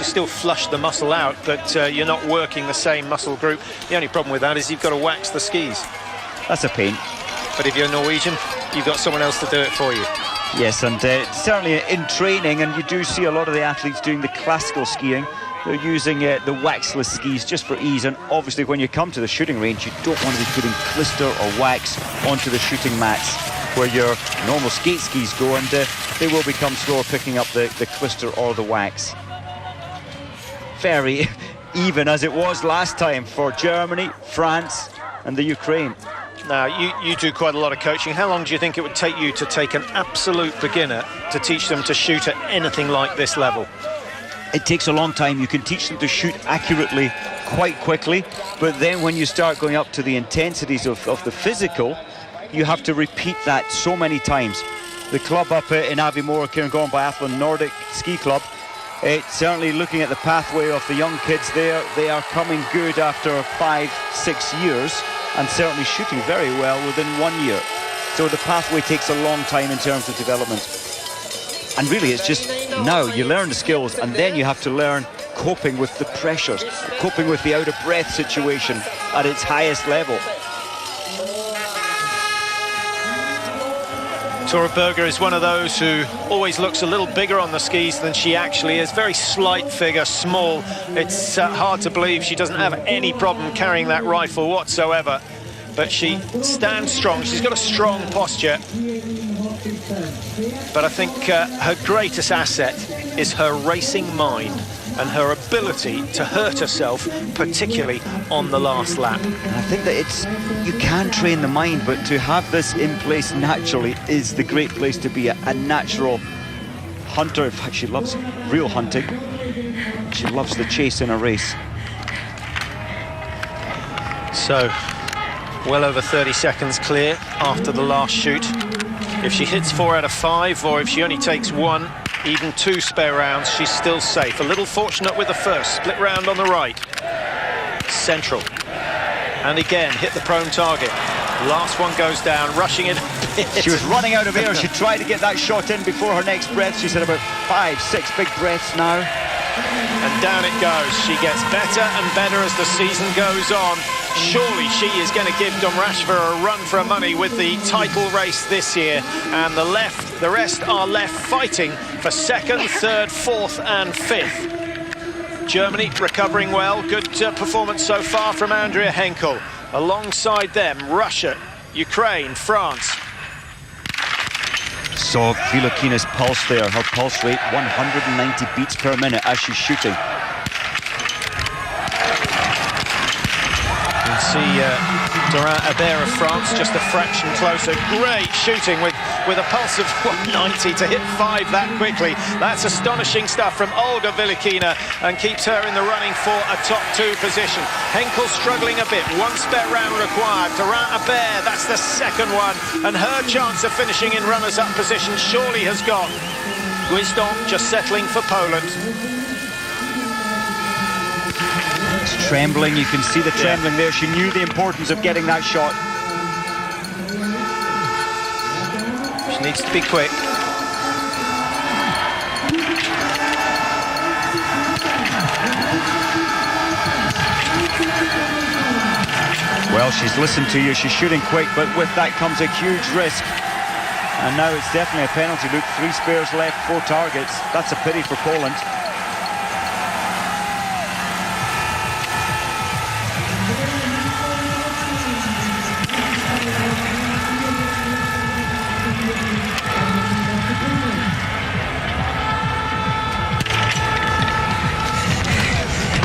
You still flush the muscle out, but you're not working the same muscle group. The only problem with that is you've got to wax the skis. That's a pain. But if you're Norwegian, you've got someone else to do it for you. Yes, and certainly in training, and you do see a lot of the athletes doing the classical skiing. They're using the waxless skis just for ease, and obviously when you come to the shooting range, you don't want to be putting blister or wax onto the shooting mats where your normal skate skis go, and they will become slower picking up the blister or the wax. Very even as it was last time for Germany, France and the Ukraine. Now, you do quite a lot of coaching. How long do you think it would take you to take an absolute beginner to teach them to shoot at anything like this level? It takes a long time. You can teach them to shoot accurately quite quickly, but then when you start going up to the intensities of the physical, you have to repeat that so many times. The club up in Aviemore, Cairngorm Biathlon Nordic Ski Club, it's certainly looking at the pathway of the young kids there. They are coming good after 5-6 years and certainly shooting very well within 1 year. So the pathway takes a long time in terms of development. And really it's just now you learn the skills, and then you have to learn coping with the pressures, coping with the out of breath situation at its highest level. Tora Berger is one of those who always looks a little bigger on the skis than she actually is. Very slight figure, small. It's hard to believe she doesn't have any problem carrying that rifle whatsoever. But she stands strong. She's got a strong posture. But I think her greatest asset is her racing mind and her ability to hurt herself, particularly on the last lap. And I think that you can train the mind, but to have this in place naturally is the great place to be. A natural hunter. In fact, she loves real hunting. She loves the chase in a race. So, well over 30 seconds clear after the last shoot. If she hits 4 out of 5, or if she only takes 1, even 2 spare rounds, she's still safe. A little fortunate with the first. Split round on the right. Central. And again, hit the prone target. Last one goes down, rushing it a bit. She was running out of air. She tried to get that shot in before her next breath. She's had about 5-6 big breaths now. And down it goes. She gets better and better as the season goes on. Surely she is going to give Domracheva a run for her money with the title race this year. And the rest are left fighting for 2nd, 3rd, 4th and 5th. Germany recovering well. Good performance so far from Andrea Henkel. Alongside them, Russia, Ukraine, France. So VILUKHINA's pulse there. Her pulse rate 190 beats per minute as she's shooting. See Dorin Habert of France just a fraction closer. Great shooting with a pulse of 190 to hit 5 that quickly. That's astonishing stuff from Olga VILUKHINA and keeps her in the running for a top 2 position. Henkel struggling a bit. 1 spare round required. Dorin Habert, that's the 2nd one. And her chance of finishing in runners-up position surely has gone. GWIZDON just settling for Poland. Trembling, you can see the trembling there. She knew the importance of getting that shot. She needs to be quick. Well, she's listened to you. She's shooting quick, but with that comes a huge risk. And now it's definitely a penalty. Look, 3 spares left, 4 targets. That's a pity for Poland.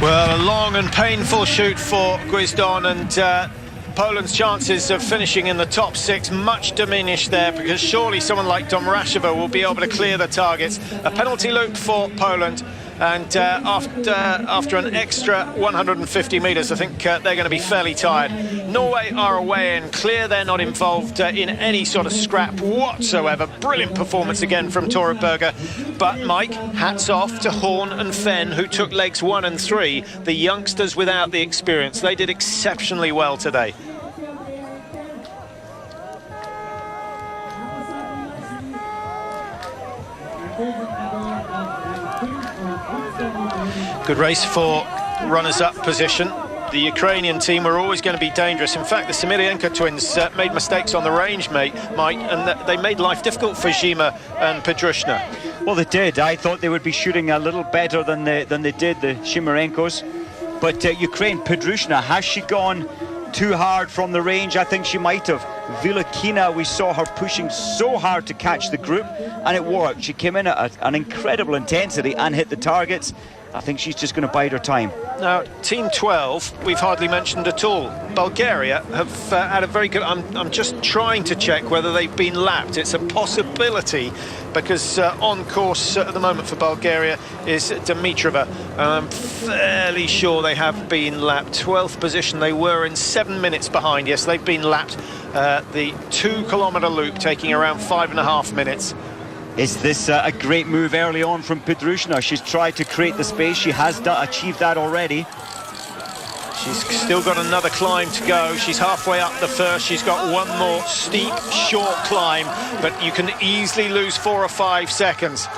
Well, a long and painful shoot for GWIZDON, and Poland's chances of finishing in the top 6 much diminished there, because surely someone like Domracheva will be able to clear the targets. A penalty loop for Poland, and after an extra 150 metres, I think they're going to be fairly tired. Norway are away and clear. They're not involved in any sort of scrap whatsoever. Brilliant performance again from Tora Berger. But Mike, hats off to Horn and Fenn, who took legs 1 and 3, the youngsters without the experience. They did exceptionally well today. Good race for runners-up position. The Ukrainian team were always going to be dangerous. In fact, the Semerenko twins made mistakes on the range, and they made life difficult for DZHYMA and PIDHRUSHNA. Well, they did. I thought they would be shooting a little better than they did, the Semerenkos. But Ukraine, PIDHRUSHNA, has she gone too hard from the range? I think she might have. VILUKHINA, we saw her pushing so hard to catch the group, and it worked. She came in at an incredible intensity and hit the targets. I think she's just going to bide her time. Now, Team 12, we've hardly mentioned at all. Bulgaria have had a very good... I'm just trying to check whether they've been lapped. It's a possibility, because on course at the moment for Bulgaria is Dimitrova. I'm fairly sure they have been lapped. 12th position, they were in 7 minutes behind. Yes, they've been lapped. The 2-kilometre loop taking around 5.5 minutes. Is this a great move early on from PIDHRUSHNA? She's tried to create the space. She has achieved that already. She's still got another climb to go. She's halfway up the first. She's got one more steep, short climb, but you can easily lose 4 or 5 seconds.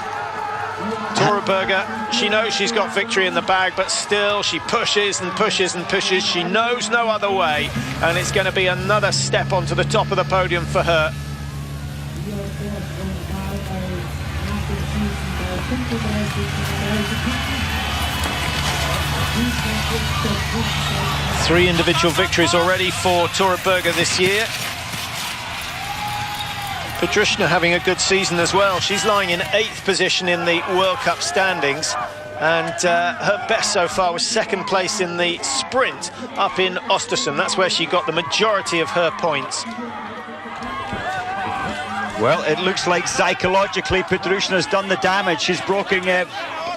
Tora Berger, she knows she's got victory in the bag, but still she pushes and pushes and pushes. She knows no other way, and it's going to be another step onto the top of the podium for her. Three individual victories already for Tora Berger this year. PIDHRUSHNA having a good season as well. She's lying in 8th position in the World Cup standings, and her best so far was 2nd place in the sprint up in Östersund. That's where she got the majority of her points. Well, it looks like psychologically PIDHRUSHNA's done the damage. She's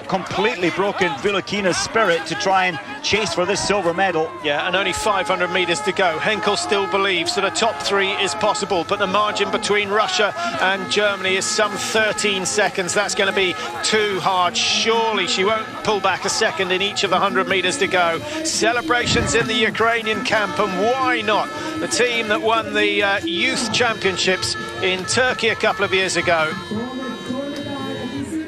completely broken VILUKHINA's spirit to try and chase for this silver medal. Yeah, and only 500 meters to go. Henkel still believes that a top 3 is possible, but the margin between Russia and Germany is some 13 seconds. That's going to be too hard. Surely she won't pull back a second in each of the 100 meters to go. Celebrations in the Ukrainian camp, and why not? The team that won the youth championships in Turkey a couple of years ago.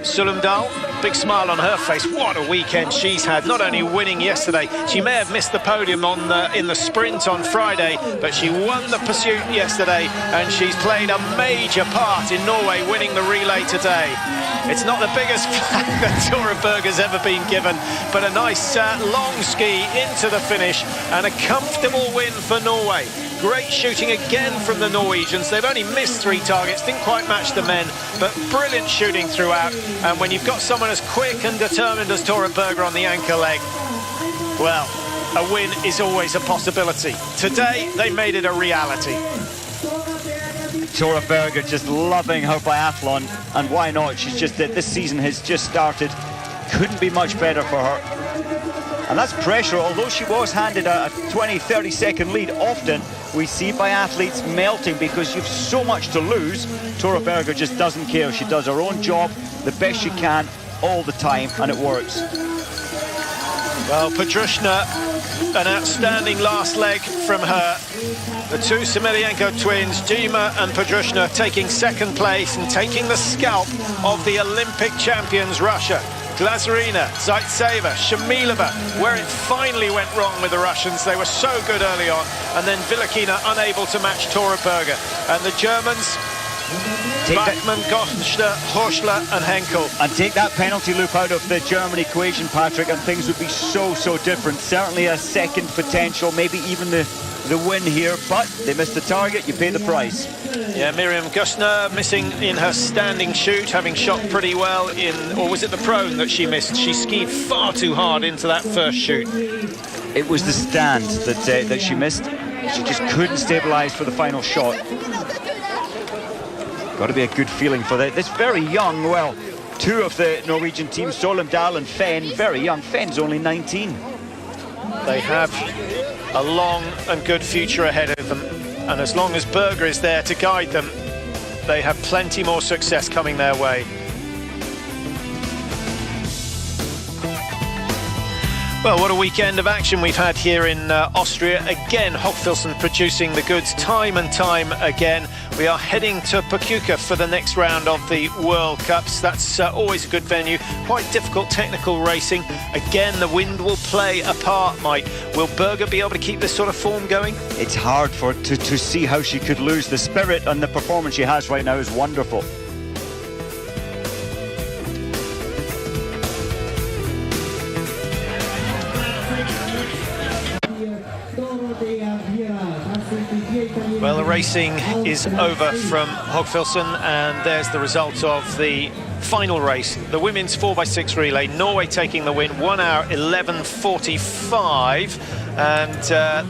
SOLEMDAL, big smile on her face. What a weekend she's had. Not only winning yesterday, she may have missed the podium in the sprint on Friday, but she won the pursuit yesterday, and she's played a major part in Norway winning the relay today. It's not the biggest flag that Tora Berger's ever been given, but a nice long ski into the finish and a comfortable win for Norway. Great shooting again from the Norwegians. They've only missed 3 targets, didn't quite match the men, but brilliant shooting throughout. And when you've got someone as quick and determined as Tora Berger on the anchor leg, well, a win is always a possibility. Today, they made it a reality. Tora Berger just loving her biathlon, and why not? She's just this season has just started. Couldn't be much better for her. And that's pressure. Although she was handed a 20-30 second lead, often we see biathletes melting because you've so much to lose. Tora Berger just doesn't care. She does her own job the best she can all the time, and it works. Well, PIDHRUSHNA, an outstanding last leg from her. The 2 Semerenko twins, DZHYMA and PIDHRUSHNA, taking 2nd place and taking the scalp of the Olympic champions, Russia. GLAZYRINA, ZAITSEVA, SHUMILOVA, where it finally went wrong with the Russians. They were so good early on, and then VILUKHINA unable to match Tora Berger. And the Germans, BACHMANN, HORCHLER and HENKEL. And take that penalty loop out of the German equation, Patrick, and things would be so different. Certainly a second potential, maybe even the win here, but they missed the target. You pay the price. Yeah, Miriam GÖSSNER missing in her standing shoot, having shot pretty well in, or was it the prone that she missed? She skied far too hard into that first shoot. It was the stand that she missed. She just couldn't stabilize for the final shot. Got to be a good feeling for that. This very young, well, 2 of the Norwegian teams, SOLEMDAL and FENNE, very young. FENNE's only 19. They have a long and good future ahead of them, and as long as Berger is there to guide them, they have plenty more success coming their way. Well, what a weekend of action we've had here in Austria. Again, Hochfilzen producing the goods time and time again. We are heading to Pachuca for the next round of the World Cups. That's always a good venue. Quite difficult technical racing. Again, the wind will play a part, Mike. Will Berger be able to keep this sort of form going? It's hard for to see how she could lose. The spirit and the performance she has right now is wonderful. Well, the racing is over from Hochfilzen, and there's the result of the final race. The women's 4x6 relay, Norway taking the win, 1 hour 11:45, and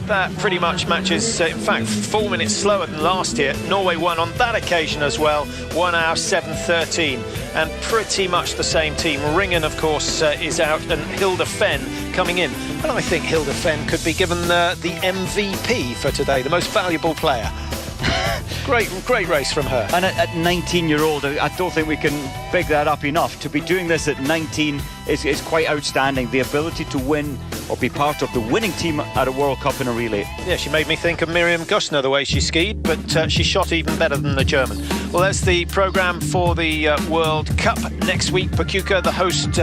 that pretty much matches, in fact, 4 minutes slower than last year. Norway won on that occasion as well, 1 hour 7:13, and pretty much the same team. Ringen, of course, is out, and Hilde FENNE coming in. And I think Hilde FENNE could be given the MVP for today, the most valuable player. Great race from her. And at 19-year-old, I don't think we can big that up enough. To be doing this at 19 is quite outstanding. The ability to win or be part of the winning team at a World Cup in a relay. Yeah, she made me think of Miriam GÖSSNER the way she skied, but she shot even better than the German. Well, there's the programme for the World Cup. Next week, Pachuca, the host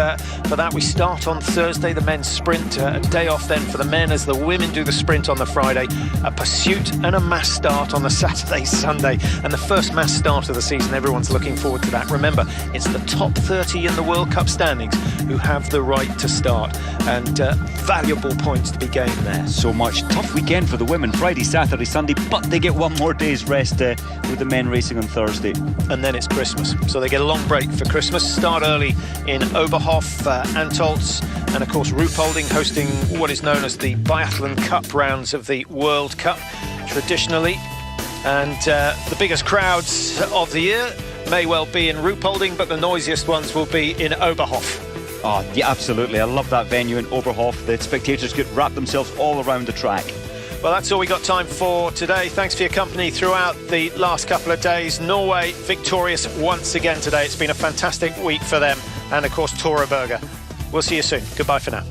for that. We start on Thursday, the men's sprint. A day off then for the men as the women do the sprint on the Friday. A pursuit and a mass start on the Saturday, Sunday. And the first mass start of the season, everyone's looking forward to that. Remember, it's the top 30 in the World Cup standings who have the right to start. And valuable points to be gained there. So much. Tough weekend for the women, Friday, Saturday, Sunday, but they get one more day's rest with the men racing on Thursday. And then it's Christmas, so they get a long break for Christmas. Start early in Oberhof, Antolz, and of course Ruhpolding hosting what is known as the Biathlon Cup rounds of the World Cup, traditionally. And the biggest crowds of the year may well be in Ruhpolding, but the noisiest ones will be in Oberhof. Oh, yeah, absolutely. I love that venue in Oberhof. The spectators could wrap themselves all around the track. Well, that's all we got time for today. Thanks for your company throughout the last couple of days. Norway victorious once again today. It's been a fantastic week for them. And, of course, Tora Berger. We'll see you soon. Goodbye for now.